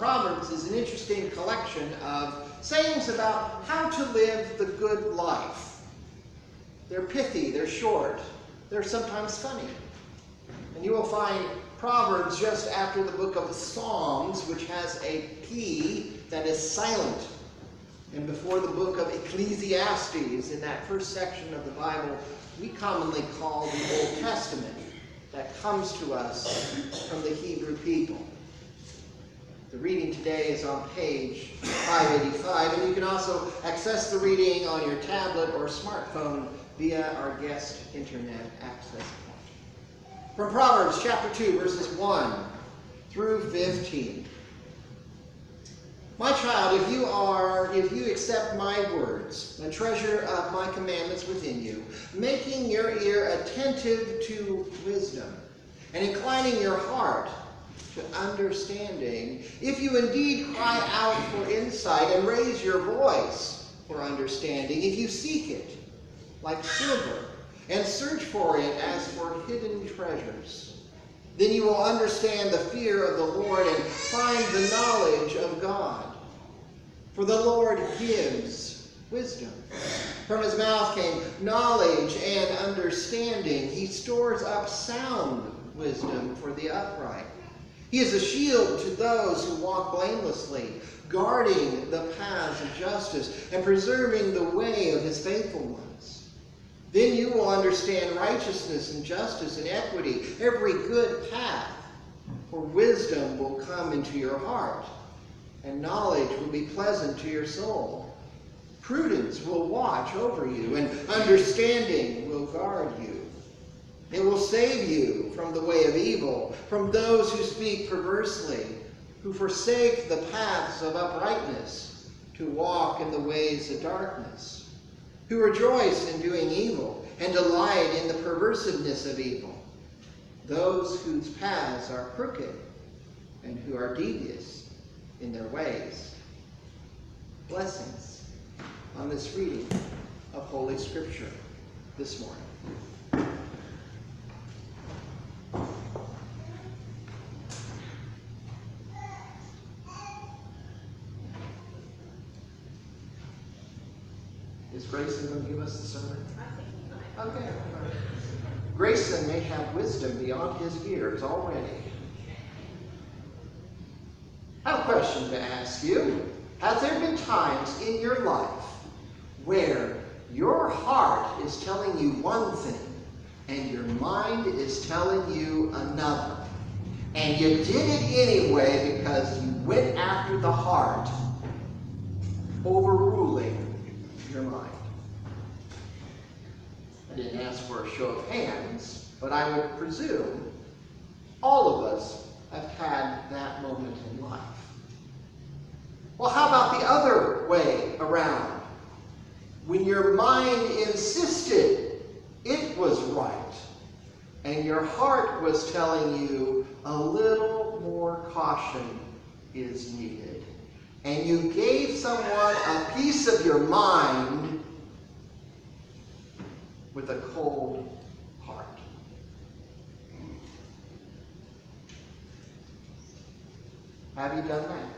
Proverbs is an interesting collection of sayings about how to live the good life. They're pithy, they're short, they're sometimes funny. And you will find Proverbs just after the book of Psalms, which has a P that is silent. And before the book of Ecclesiastes, in that first section of the Bible, we commonly call the Old Testament, that comes to us from the Hebrew people. The reading today is on page 585, and you can also access the reading on your tablet or smartphone via our guest internet access point. From Proverbs chapter 2, verses 1 through 15. My child, if you accept my words and treasure up my commandments within you, making your ear attentive to wisdom, and inclining your heart to understanding, if you indeed cry out for insight and raise your voice for understanding, if you seek it like silver and search for it as for hidden treasures, then you will understand the fear of the Lord and find the knowledge of God. For the Lord gives wisdom. From his mouth came knowledge and understanding. He stores up sound wisdom for the upright. He is a shield to those who walk blamelessly, guarding the paths of justice and preserving the way of his faithful ones. Then you will understand righteousness and justice and equity, every good path, for wisdom will come into your heart, and knowledge will be pleasant to your soul. Prudence will watch over you, and understanding will guard you. It will save you from the way of evil, from those who speak perversely, who forsake the paths of uprightness, to walk in the ways of darkness, who rejoice in doing evil and delight in the perversiveness of evil, those whose paths are crooked and who are devious in their ways. Blessings on this reading of Holy Scripture this morning. Is Grayson going to give us the sermon? Okay. Grayson may have wisdom beyond his years already. I have a question to ask you. Has there been times in your life where your heart is telling you one thing and your mind is telling you another, and you did it anyway because you went after the heart, overruling your mind? I didn't ask for a show of hands, but I would presume all of us have had that moment in life. Well, how about the other way around? When your mind insisted it was right, and your heart was telling you a little more caution is needed, and you gave someone a piece of your mind with a cold heart. Have you done that?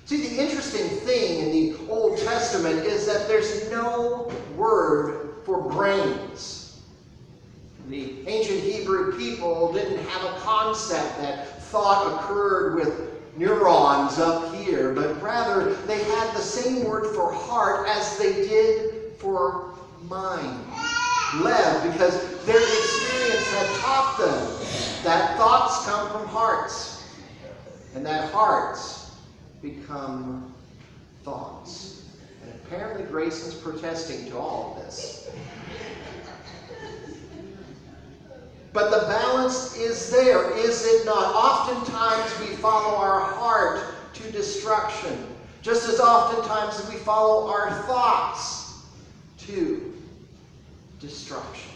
See, the interesting thing in the Old Testament is that there's no word for brains. The ancient Hebrew people didn't have a concept that thought occurred with neurons up here, but rather they had the same word for heart as they did for mind. Lev, because their experience had taught them that thoughts come from hearts, and that hearts become thoughts. And apparently Grayson's protesting to all of this. But the balance is there, is it not? Oftentimes we follow our heart to destruction, just as oftentimes we follow our thoughts to destruction.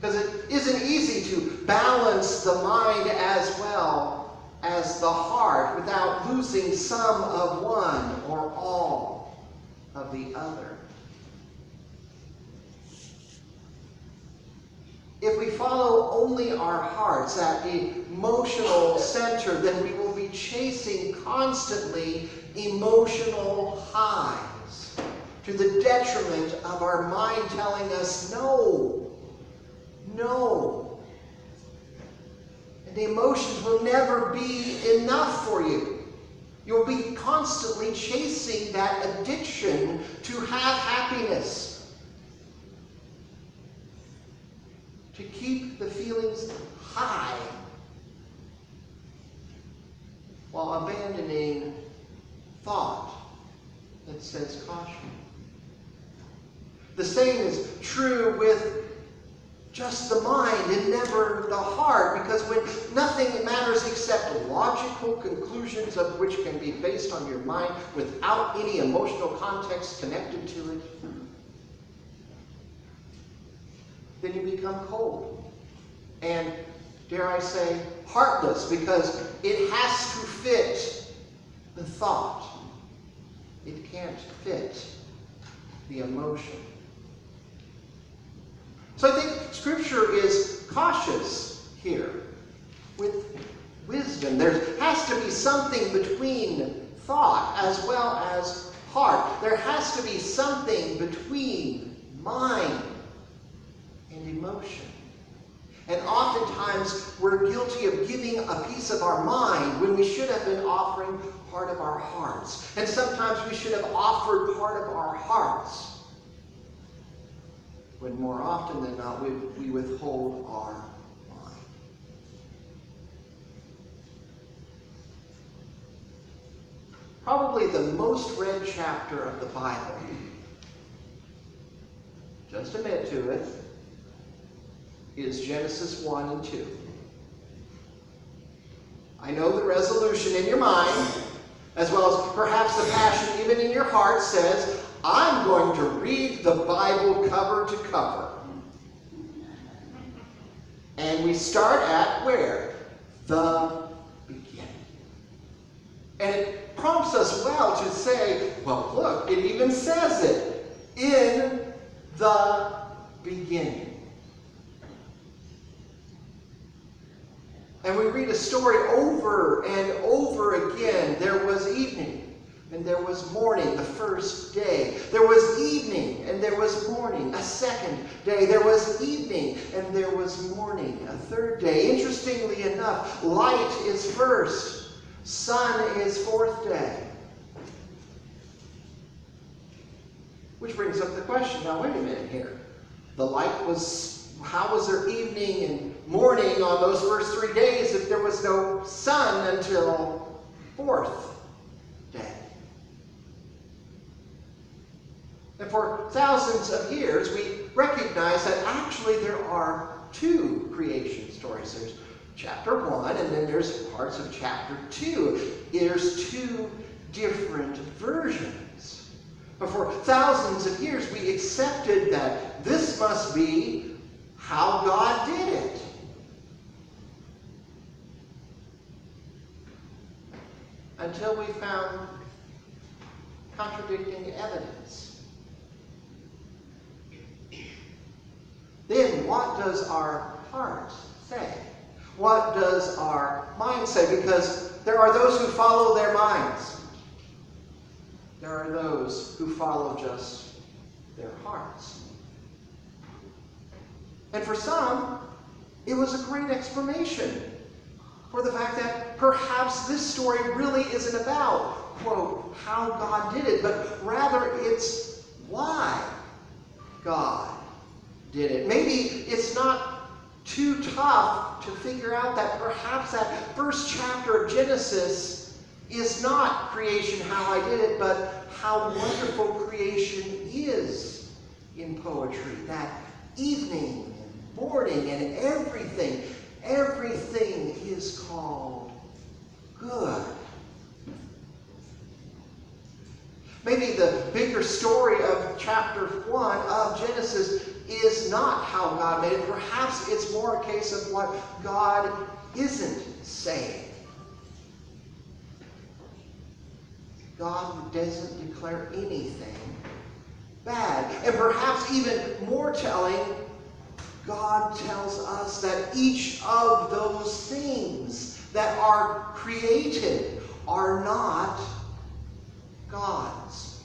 Because it isn't easy to balance the mind as well as the heart without losing some of one or all of the other. If we follow only our hearts, that emotional center, then we will be chasing constantly emotional highs to the detriment of our mind telling us no, no. And the emotions will never be enough for you. You'll be constantly chasing that addiction to have happiness. To keep the feelings high while abandoning thought that says caution. The same is true with just the mind and never the heart, because when nothing matters except logical conclusions of which can be based on your mind without any emotional context connected to it, then you become cold and, dare I say, heartless, because it has to fit the thought. It can't fit the emotion. So I think Scripture is cautious here with wisdom. There has to be something between thought as well as heart. There has to be something between mind and emotion. And oftentimes we're guilty of giving a piece of our mind when we should have been offering part of our hearts. And sometimes we should have offered part of our hearts when more often than not we withhold our mind. Probably the most read chapter of the Bible, just admit to it, is Genesis 1 and 2. I know the resolution in your mind, as well as perhaps the passion even in your heart, says, I'm going to read the Bible cover to cover. And we start at where? The beginning. And it prompts us well to say, well, look, it even says it. In the beginning. And we read a story over and over again. There was evening, and there was morning, the first day. There was evening, and there was morning, a second day. There was evening, and there was morning, a third day. Interestingly enough, light is first, sun is fourth day. Which brings up the question, now wait a minute here. The light was, how was there evening and morning on those first 3 days if there was no sun until fourth day? And for thousands of years, we recognize that actually there are two creation stories. There's chapter 1, and then there's parts of chapter 2. There's two different versions. But for thousands of years, we accepted that this must be how God did it. Until we found contradicting evidence. Then what does our heart say? What does our mind say? Because there are those who follow their minds. There are those who follow just their hearts. And for some, it was a great explanation for the fact that perhaps this story really isn't about, quote, how God did it, but rather it's why God did it. Maybe it's not too tough to figure out that perhaps that first chapter of Genesis is not creation, how I did it, but how wonderful creation is in poetry. That evening and morning and everything is called good. Maybe the bigger story of chapter 1 of Genesis is not how God made it. Perhaps it's more a case of what God isn't saying. God doesn't declare anything bad. And perhaps even more telling, God tells us that each of those things that are created are not God's.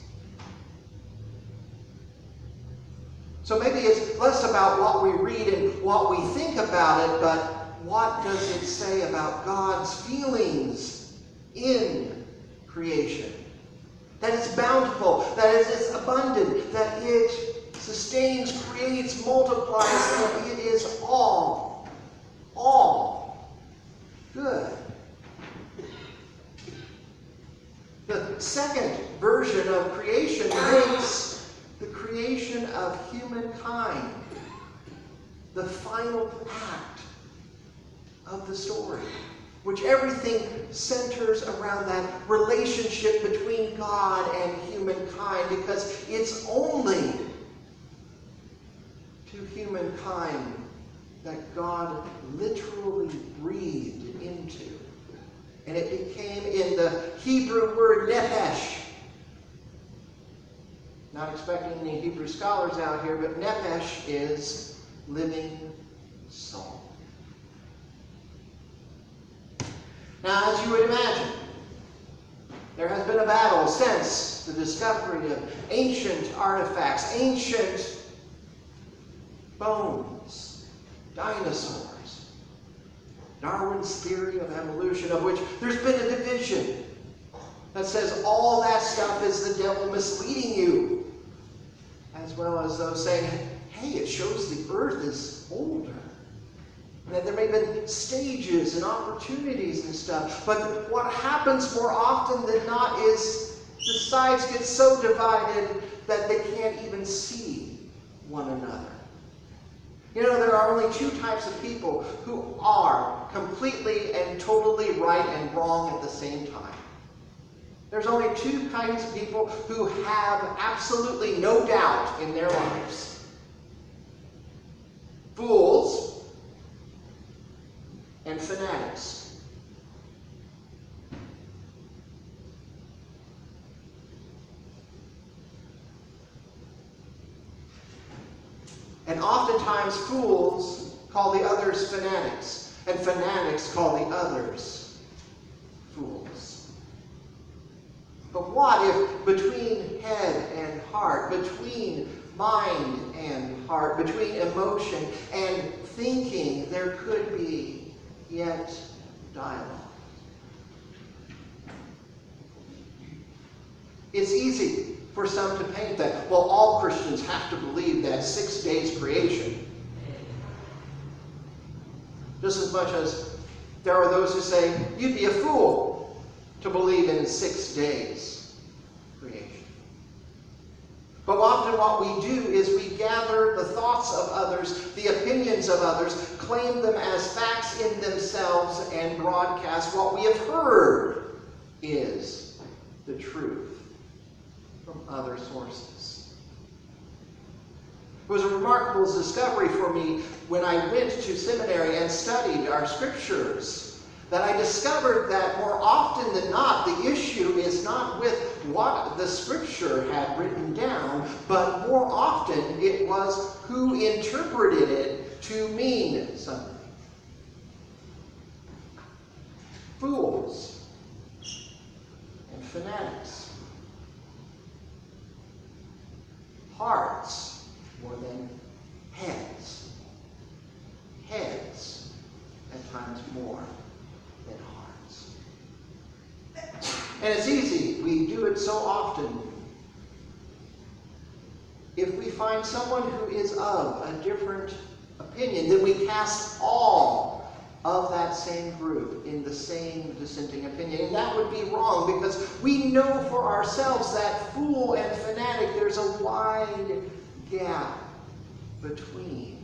So maybe it's less about what we read and what we think about it, but what does it say about God's feelings in creation? That it's bountiful, that it's abundant, that it sustains, creates, multiplies, and it is all good. The second version of creation makes the creation of humankind the final act of the story, which everything centers around that relationship between God and humankind, because it's only to humankind that God literally breathed into. And it became, in the Hebrew word nephesh. Not expecting any Hebrew scholars out here, but nephesh is living soul. Now, as you would imagine, there has been a battle since the discovery of ancient artifacts, ancient bones, dinosaurs, Darwin's theory of evolution, of which there's been a division that says all that stuff is the devil misleading you, as well as those saying, hey, it shows the earth is older. That there may have been stages and opportunities and stuff. But what happens more often than not is the sides get so divided that they can't even see one another. You know, there are only two types of people who are completely and totally right and wrong at the same time. There's only two kinds of people who have absolutely no doubt in their lives. Fools and fanatics. And oftentimes fools call the others fanatics, and fanatics call the others fools. But what if between head and heart, between mind and heart, between emotion and thinking, there could be yet dialogue? It's easy for some to paint that, well, all Christians have to believe that 6 days creation. Just as much as there are those who say, you'd be a fool to believe in 6 days creation. But often what we do is we gather the thoughts of others, the opinions of others, claim them as facts in themselves, and broadcast what we have heard is the truth from other sources. It was a remarkable discovery for me when I went to seminary and studied our scriptures, that I discovered that more often than not, the issue is not with what the scripture had written down, but more often it was who interpreted it to mean something. Fools and fanatics. Hearts more than heads. Heads at times more than hearts. And it's easy. We do it so often. If we find someone who is of a different opinion, then we cast all of that same group in the same dissenting opinion. And that would be wrong, because we know for ourselves that fool and fanatic, there's a wide gap between.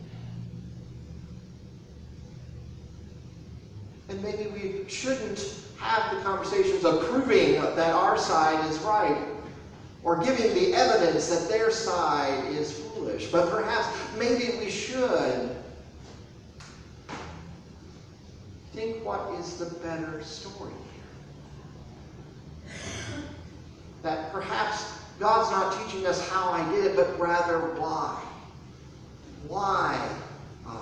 And maybe we shouldn't have the conversations of proving that our side is right, or giving the evidence that their side is foolish. But perhaps maybe we should think, what is the better story here? That perhaps God's not teaching us how I did it, but rather why. Why I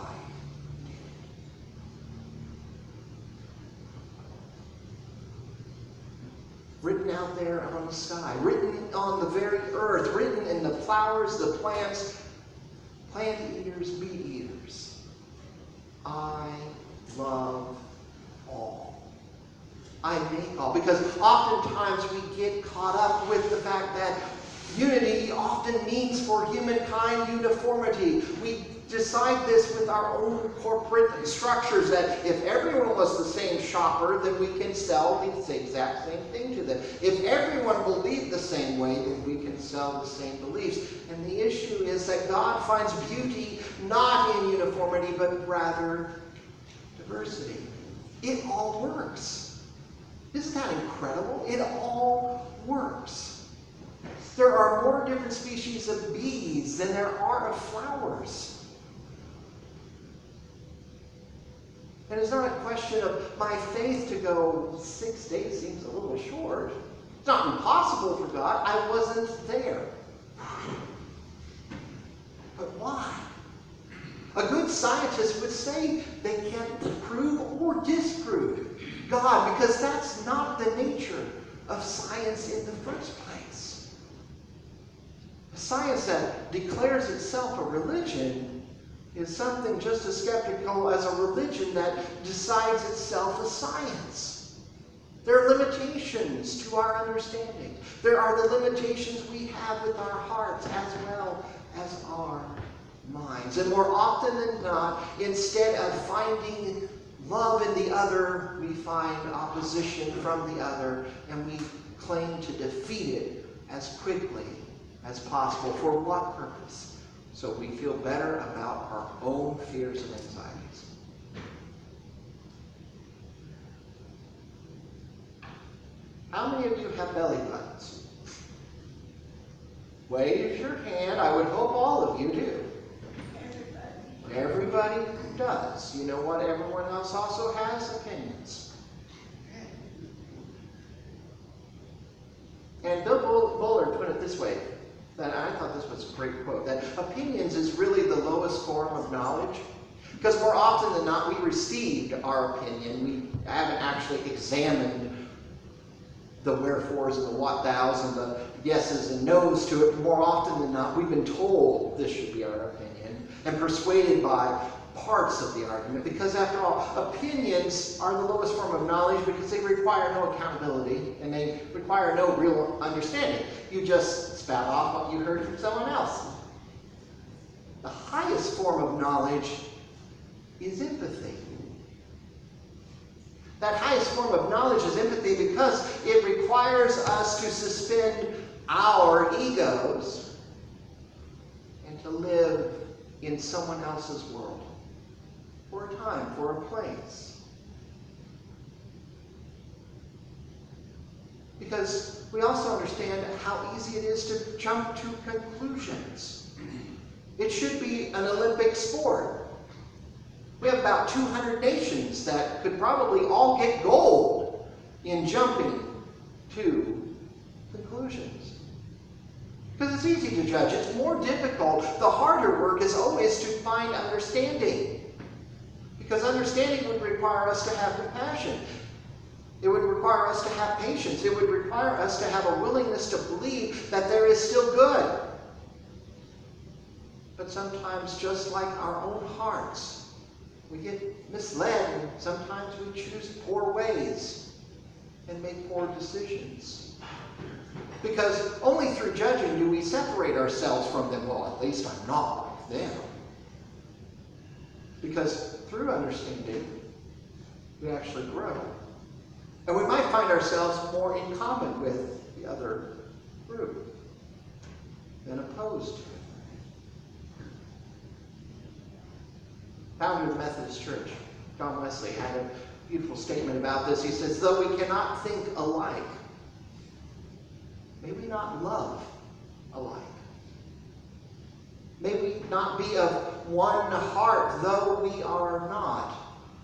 written out there on the sky, written on the very earth, written in the flowers, the plants, plant eaters, meat eaters. I love all. I make all. Because oftentimes we get caught up with the fact that unity often means for humankind uniformity. We decide this with our own corporate structures, that if everyone was the same shopper, then we can sell the exact same thing to them. If everyone believed the same way, then we can sell the same beliefs. And the issue is that God finds beauty not in uniformity, but rather diversity. It all works. Isn't that incredible? It all works. There are more different species of bees than there are of flowers. And it's not a question of my faith to go 6 days seems a little short. It's not impossible for God. I wasn't there. But why? A good scientist would say they can't prove or disprove God, because that's not the nature of science in the first place. A science that declares itself a religion is something just as skeptical as a religion that decides itself a science. There are limitations to our understanding. There are the limitations we have with our hearts as well as our minds. And more often than not, instead of finding love in the other, we find opposition from the other, and we claim to defeat it as quickly as possible. For what purpose? So we feel better about our own fears and anxieties. How many of you have belly buttons? Wave your hand. I would hope all of you do. Everybody does. You know what? Everyone else also has opinions. And Bill Bullard put it this way. That I thought this was a great quote, that opinions is really the lowest form of knowledge. Because more often than not, we received our opinion. We haven't actually examined the wherefores and the what thous and the yeses and nos to it. More often than not, we've been told this should be our opinion and persuaded by parts of the argument. Because after all, opinions are the lowest form of knowledge because they require no accountability and they require no real understanding. You just spout off what you heard from someone else. The highest form of knowledge is empathy. That highest form of knowledge is empathy because it requires us to suspend our egos and to live in someone else's world. For a time, for a place. Because we also understand how easy it is to jump to conclusions. It should be an Olympic sport. We have about 200 nations that could probably all get gold in jumping to conclusions. Because it's easy to judge. It's more difficult. The harder work is always to find understanding. Because understanding would require us to have compassion. It would require us to have patience. It would require us to have a willingness to believe that there is still good. But sometimes, just like our own hearts, we get misled, and sometimes we choose poor ways and make poor decisions. Because only through judging do we separate ourselves from them. Well, at least I'm not like them. Because through understanding, we actually grow. And we might find ourselves more in common with the other group than opposed to it. Founder of the Methodist Church, John Wesley, had a beautiful statement about this. He says, though we cannot think alike, may we not love alike. May we not be of one heart, though we are not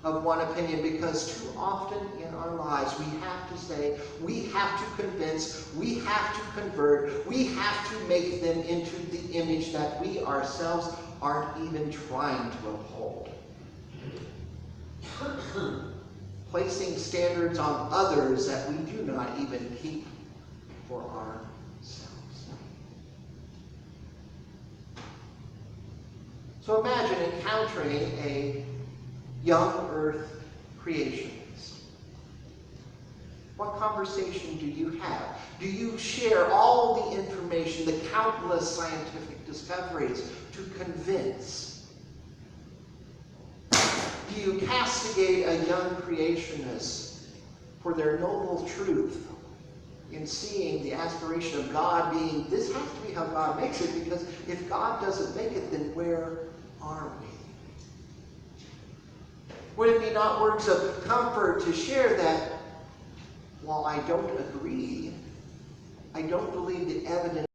of one opinion, because too often in our lives we have to say, we have to convince, we have to convert, we have to make them into the image that we ourselves aren't even trying to uphold. placing standards on others that we do not even keep for ourselves. So imagine encountering a young earth creationist. What conversation do you have? Do you share all the information, the countless scientific discoveries to convince? Do you castigate a young creationist for their noble truth in seeing the aspiration of God being, this has to be how God makes it, because if God doesn't make it, then where are we? Would it be not words of comfort to share that while I don't agree, I don't believe the evidence